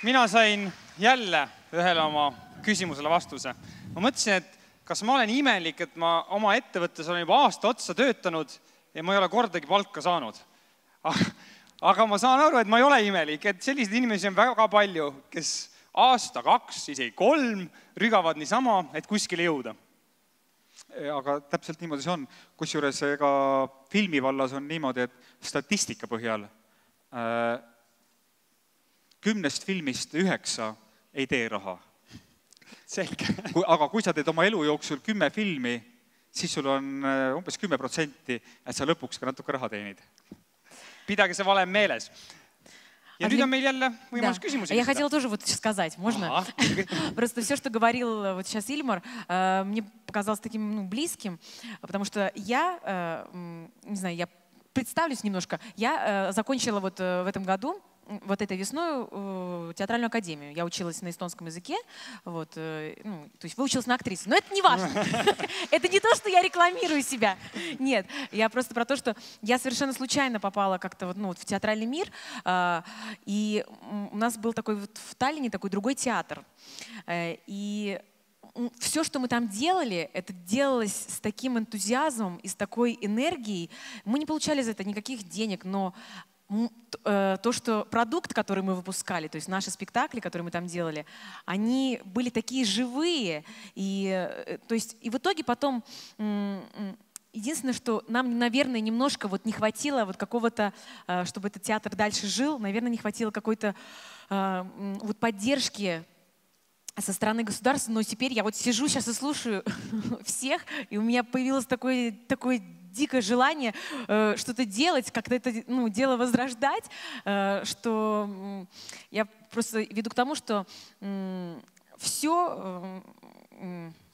Mina sain jälle ühele oma küsimusele vastuse. Ma mõtlesin, et kas ma olen imelik, et ma oma ettevõttes olen juba aasta otsa töötanud ja ma ei ole kordagi palka saanud. Aga ma saan aru, et ma ei ole imelik, et selliseid inimesi on väga palju, kes aasta, 2, isegi 3 rügavad niisama, et kuskile jõuda. Aga täpselt niimoodi see on. Kusjuures ega filmivallas on niimoodi, et statistika põhjal 10 filmist 9 ei tee raha. Selge. Aga kui sa teed oma elu jooksul 10 filmi, siis sul on umbes 10%, et sa lõpuks ka natuke raha teenid. Pidage see valem meeles. Ja nüüd on meil jälle võimalus küsimusi. Я хотела тоже вот сказать, можно? Просто все, что говорил вот сейчас Ильмар, мне показалось таким близким, потому что я, не знаю, я представлюсь немножко. Я закончила вот в этом году, вот этой весной, театральную академию. Я училась на эстонском языке, вот, то есть выучилась на актрису. Но это не важно. Это не то, что я рекламирую себя. Нет, я просто про то, что я совершенно случайно попала как-то вот в театральный мир. И у нас был такой вот в Таллине такой другой театр. И все, что мы там делали, это делалось с таким энтузиазмом и с такой энергией. Мы не получали за это никаких денег, но то, что продукт, который мы выпускали, то есть наши спектакли, которые мы там делали, они были такие живые. И в итоге потом единственное, что нам, наверное, немножко вот не хватило вот какого-то, чтобы этот театр дальше жил, наверное, не хватило какой-то вот поддержки со стороны государства. Но теперь я вот сижу сейчас и слушаю всех, и у меня появилось такое дикое желание что-то делать, как-то это дело возрождать, что я просто веду к тому, что все,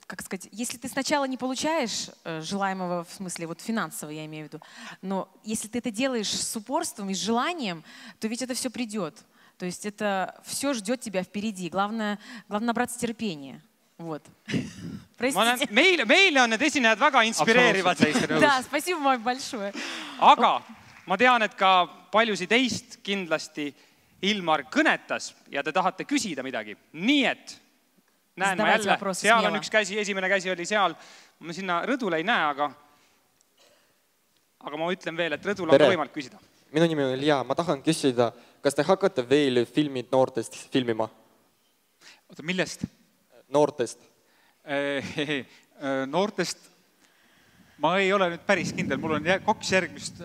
как сказать, если ты сначала не получаешь желаемого, в смысле вот финансово я имею в виду, но если ты это делаешь с упорством и с желанием, то ведь это все придет. То есть это все ждет тебя впереди. Главное набраться терпения. Вот. Простите. Meile on need esinejad väga inspireerivad. Да, спасибо вам большое. Aga ma tean, et ka paljusid teist kindlasti Ilmar kõnetas ja te tahate küsida midagi. Nii et näen ma jälle, seal on üks käsi, esimene käsi oli seal. Ma sinna rõdule ei näe, aga ma ütlen veel, et rõdul on võimalik küsida. Minu nimi on Ilja. Ma tahan küsida, kas te hakkate veel filmid noortest filmima? Oota, millest? Noortest. Noortest ma ei ole nüüd päris kindel. Mul on 2 järgmist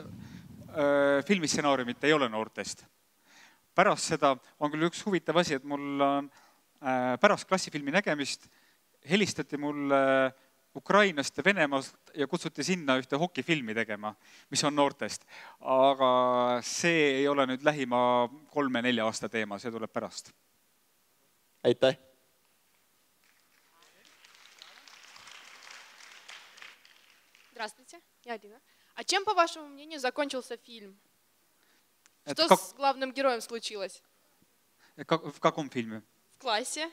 filmistsenaariumit ei ole noortest. Pärast seda on küll üks huvitav asi, et mul on pärast klassifilmi nägemist helistati mulle Ukrainast ja Venemaalt ja kutsuti sinna ühte hokifilmi tegema, mis on noortest. Aga see ei ole nüüd lähima 3-4 aasta teema, see tuleb pärast. Aitäh! Здравствуйте, я Алина. А чем, по вашему мнению, закончился фильм? Что с главным героем случилось? В каком фильме? В классе.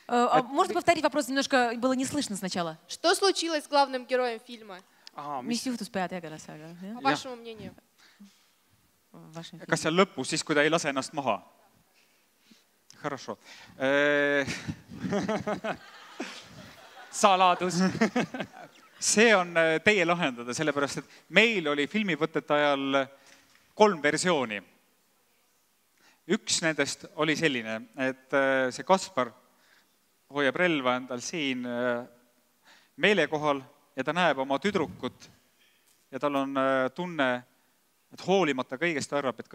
Можно повторить вопрос? Немножко было не слышно сначала. Что случилось с главным героем фильма? По вашему мнению. Kas seal lõpus, siis kui ta ei lase ennast maha? Хорошо. Saladus. See on teie lahendada, sellepärast, et meil oli filmivõtete ajal 3 versiooni. Üks nendest oli selline, et see Kaspar hoiab relva endal siin meelekohal ja ta näeb oma tüdrukut ja tal on tunne, et hoolimata kõigest arvab, et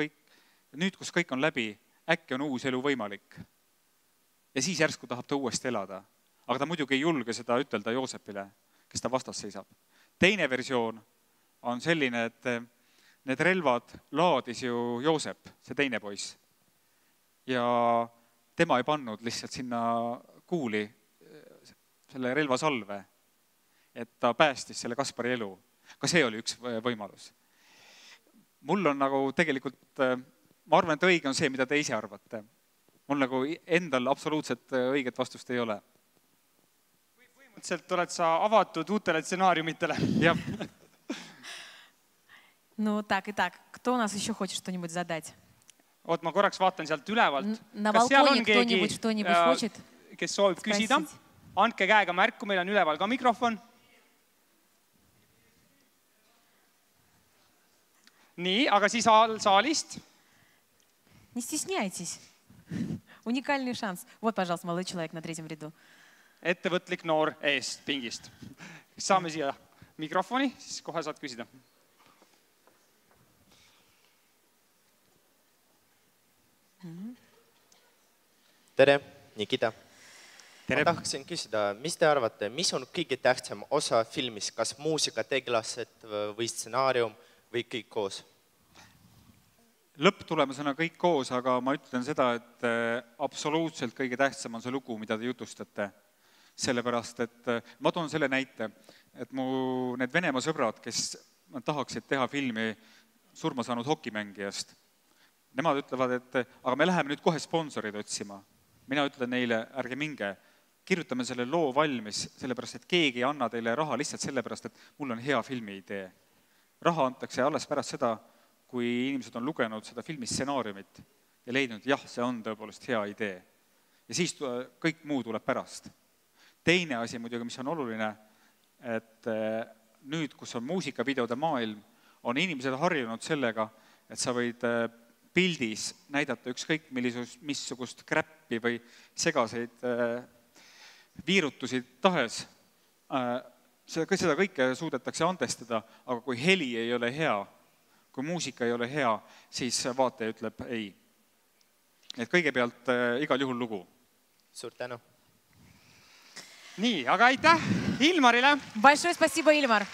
nüüd, kus kõik on läbi, äkki on uus elu võimalik. Ja siis järsku tahab ta uuesti elada. Aga ta muidugi ei julge seda ütelda Joosepile, kes ta vastas seisab. Teine versioon on selline, et need relvad laadis ju Joosep, see teine poiss. Ja tema ei pannud lihtsalt sinna kuuli selle relvasalve, et ta päästis selle Kaspari elu. Ka see oli üks võimalus. Mul on nagu tegelikult, ma arvan, et õige on see, mida te ise arvate. Mul nagu endal absoluutselt õiget vastust ei ole. Põhimõtteliselt oled sa avatud uutele стенариумитele. Jah. Ну, так и так. Кто у нас еще хочет что-нибудь задать? Oot, ma korraks vaatan sealt ülevalt. На Kas seal балконе on keegi, кто-нибудь что-нибудь хочет kes soovib küsida? sпросить? Andke käega märku, meil on üleval ka mikrofon. Nii, aga siis saalist. Не стесняйтесь. Уникальный шанс. Вот, пожалуйста, молодой человек на третьем ряду. Ettevõtlik noor eest pingist. Saame siia mikrofoni, siis kohe saad küsida. Tere, Nikita. Tere. Ma tahaksin küsida, mis te arvate, mis on kõige tähtsam osa filmis, kas muusika, tegelased või stsenaarium või kõik koos? Lõpptulemusena kõik koos, aga ma ütlen seda, et absoluutselt kõige tähtsam on see lugu, mida te jutustate. Sellepärast, et ma toon selle näite, et mu need Venemaa sõbrad, kes tahaksid teha filmi surma saanud hokimängijast, nemad ütlevad, et aga me läheme nüüd kohe sponsorid otsima. Mina ütlen neile, ärge minge, kirjutame selle loo valmis, sellepärast, et keegi ei anna teile raha lihtsalt sellepärast, et mul on hea filmi idee. Raha antakse alles pärast seda, kui inimesed on lugenud seda filmi stsenaariumit ja leidnud, jah, see on tõepoolest hea idee. Ja siis kõik muu tuleb pärast. Teine asi muidugi, mis on oluline, et nüüd, kus on muusikavideode maailm, on inimesed harjunud sellega, et sa võid pildis näidata ükskõik missugust kräppi või segaseid viirutusi tahes. Seda kõike suudetakse andestada, aga kui heli ei ole hea, kui muusika ei ole hea, siis vaataja ütleb ei. Et kõigepealt igal juhul lugu. Suur tänu. Nii, aga aitäh Ilmarile! Большое спасибо, Ильмар!